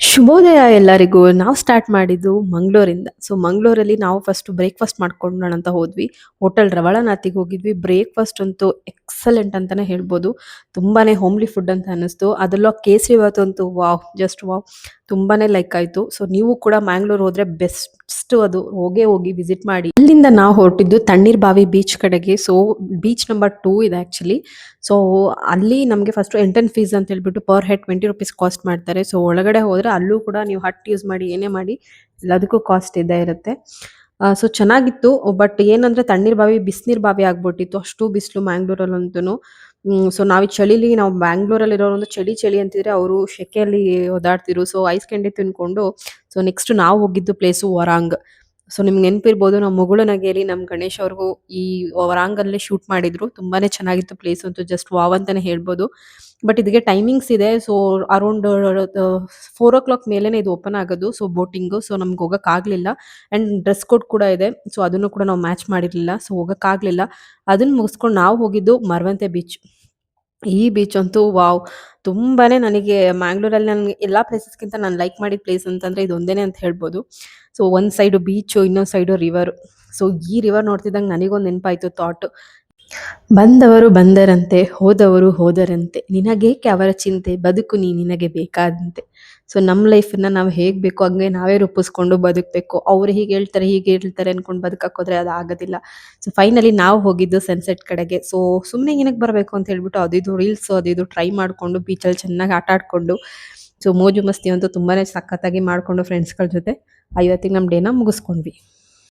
ಶುಭೋದಯ ಎಲ್ಲರಿಗೂ. ನಾವು ಸ್ಟಾರ್ಟ್ ಮಾಡಿದ್ದು ಮಂಗಳೂರಿಂದ. ಸೊ ಮಂಗಳೂರಲ್ಲಿ ನಾವು ಫಸ್ಟ್ ಬ್ರೇಕ್‌ಫಾಸ್ಟ್ ಮಾಡ್ಕೊಳ್ಳೋಣ ಅಂತ ಹೋದ್ವಿ. ಹೋಟೆಲ್ ರವಳನಾಥಿಗೆ ಹೋಗಿದ್ವಿ. ಬ್ರೇಕ್‌ಫಾಸ್ಟ್ ಅಂತೂ ಎಕ್ಸಲೆಂಟ್ ಅಂತಾನೆ ಹೇಳ್ಬೋದು. ತುಂಬಾನೇ ಹೋಮ್ಲಿ ಫುಡ್ ಅಂತ ಅನ್ನಿಸ್ತು. ಅದರಲ್ಲೂ ಕೇಸರಿ ಬಾತ್ ಅಂತೂ ವಾವ್! Just wow! ತುಂಬಾನೇ ಲೈಕ್ ಆಯ್ತು. ಸೊ ನೀವು ಕೂಡ ಮ್ಯಾಂಗ್ಳೂರ್ ಹೋದ್ರೆ ಬೆಸ್ಟ್ ಅದು ಹೋಗೇ ಹೋಗಿ ವಿಸಿಟ್ ಮಾಡಿ. ಅಲ್ಲಿಂದ ನಾವು ಹೊರಟಿದ್ದು ತಣ್ಣೀರ್ಬಾವಿ ಬೀಚ್ ಕಡೆಗೆ. ಸೊ ಬೀಚ್ ನಂಬರ್ 2 ಇದೆ ಆಕ್ಚುಲಿ. ಸೊ ಅಲ್ಲಿ ನಮಗೆ ಫಸ್ಟ್ ಎಂಟ್ರನ್ಸ್ ಫೀಸ್ ಅಂತ ಹೇಳ್ಬಿಟ್ಟು ಪರ್ ಹೆಡ್ ₹20 ಕಾಸ್ಟ್ ಮಾಡ್ತಾರೆ. ಸೊ ಒಳಗಡೆ ಹೋದ್ರೆ ಅಲ್ಲೂ ಕೂಡ ನೀವು ಹಟ್ ಯೂಸ್ ಮಾಡಿ ಏನೇ ಮಾಡಿ ಎಲ್ಲದಕ್ಕೂ ಕಾಸ್ಟ್ ಇದ್ದೇ ಇರುತ್ತೆ. ಸೊ ಚೆನ್ನಾಗಿತ್ತು. ಬಟ್ ಏನಂದ್ರೆ ತಣ್ಣೀರ್ ಬಾವಿ ಬಿಸಿನೀರ್ ಬಾವಿ ಆಗ್ಬಿಟ್ಟಿತ್ತು. ಅಷ್ಟು ಬಿಸಿಲು ಮ್ಯಾಂಗ್ಳೂರಲ್ಲಂತೂನು. ಸೊ ನಾವು ಈ ಚಳಿಲಿ ನಾವು ಬ್ಯಾಂಗ್ಳೂರಲ್ಲಿ ಇರೋರೊಂದು ಚಳಿ ಚಳಿ ಅಂತಿದ್ರೆ ಅವರು ಸೆಕೆಯಲ್ಲಿ ಒದಾಡ್ತಿದ್ರು. ಸೊ ಐಸ್ ಕ್ಯಾಂಡಿ ತಿನ್ಕೊಂಡು ಸೊ ನೆಕ್ಸ್ಟ್ ನಾವು ಹೋಗಿದ್ದು ಪ್ಲೇಸು ವರಾಂಗ್. ಸೊ ನಿಮ್ಗೆ ನೆನಪಿರ್ಬೋದು ನಾವು ಮುಗುಳುನಗೆಯಲ್ಲಿ ನಮ್ಮ ಗಣೇಶ್ ಅವ್ರಿಗೂ ಈ ವರಾಂಗಲ್ಲೇ ಶೂಟ್ ಮಾಡಿದ್ರು. ತುಂಬಾನೇ ಚೆನ್ನಾಗಿತ್ತು ಪ್ಲೇಸ್ ಅಂತೂ ಜಸ್ಟ್ ವಾವ್ ಅಂತಾನೆ ಹೇಳ್ಬೋದು. ಬಟ್ ಇದಕ್ಕೆ ಟೈಮಿಂಗ್ಸ್ ಇದೆ. ಸೊ ಅರೌಂಡ್ 4:00 ಮೇಲೇನೆ ಇದು ಓಪನ್ ಆಗೋದು. So boating. ಸೊ ನಮ್ಗೆ ಹೋಗಕ್ಕಾಗ್ಲಿಲ್ಲ. ಅಂಡ್ ಡ್ರೆಸ್ ಕೋಡ್ ಕೂಡ ಇದೆ. ಸೊ ಅದನ್ನು ಕೂಡ ನಾವು ಮ್ಯಾಚ್ ಮಾಡಿರ್ಲಿಲ್ಲ. ಸೊ ಹೋಗಕ್ಕಾಗ್ಲಿಲ್ಲ. ಅದನ್ನ ಮುಗಿಸ್ಕೊಂಡು ನಾವು ಹೋಗಿದ್ದು ಮರವಂತೆ ಬೀಚ್. ಈ ಬೀಚ್ ಅಂತೂ ವಾವ್! ತುಂಬಾನೇ ನನಗೆ ಮ್ಯಾಂಗ್ಳೂರಲ್ಲಿ ನನ್ಗೆ ಎಲ್ಲಾ ಪ್ಲೇಸಸ್‌ಗಿಂತ ನಾನು ಲೈಕ್ ಮಾಡಿದ ಪ್ಲೇಸ್ ಅಂತಂದ್ರೆ ಇದೊಂದೇನೆ ಅಂತ ಹೇಳ್ಬೋದು. ಸೊ ಒಂದ್ ಸೈಡು ಬೀಚು, ಇನ್ನೊಂದ್ ಸೈಡು ರಿವರ್. ಸೊ ಈ ರಿವರ್ ನೋಡ್ತಿದ್ದಂಗೆ ನನಗೊಂದು ನೆನಪಾಯ್ತು ಥಾಟ್. ಬಂದವರು ಬಂದರಂತೆ, ಹೋದವರು ಹೋದರಂತೆ, ನಿನಗೇಕೆ ಅವರ ಚಿಂತೆ, ಬದುಕು ನೀ ನಿನಗೆ ಬೇಕಾದಂತೆ. ಸೊ ನಮ್ಮ ಲೈಫನ್ನ ನಾವು ಹೇಗ್ ಬೇಕೋ ಹಂಗೆ ನಾವೇ ರೂಪಿಸ್ಕೊಂಡು ಬದುಕಬೇಕು. ಅವ್ರು ಹೀಗೆ ಹೇಳ್ತಾರೆ ಅನ್ಕೊಂಡು ಬದುಕಕ್ಕೆ ಹೋದ್ರೆ ಅದು ಆಗೋದಿಲ್ಲ. ಸೊ ಫೈನಲಿ ನಾವು ಹೋಗಿದ್ದು ಸನ್ಸೆಟ್ ಕಡೆಗೆ. ಸೊ ಸುಮ್ಮನೆ ಏನಕ್ಕೆ ಬರಬೇಕು ಅಂತ ಹೇಳ್ಬಿಟ್ಟು ಅದು ಇದು ರೀಲ್ಸ್ ಅದು ಇದು ಟ್ರೈ ಮಾಡ್ಕೊಂಡು ಬೀಚಲ್ಲಿ ಚೆನ್ನಾಗಿ ಆಟ ಆಡ್ಕೊಂಡು ಸೊ ಮೋಜು ಮಸ್ತಿ ಅಂತೂ ತುಂಬಾನೇ ಸಖತ್ತಾಗಿ ಮಾಡ್ಕೊಂಡು ಫ್ರೆಂಡ್ಸ್‌ಗಳ ಜೊತೆ ಇವತ್ತಿಗೆ ನಮ್ಮ ಡೇನ ಮುಗಿಸ್ಕೊಂಡ್ವಿ.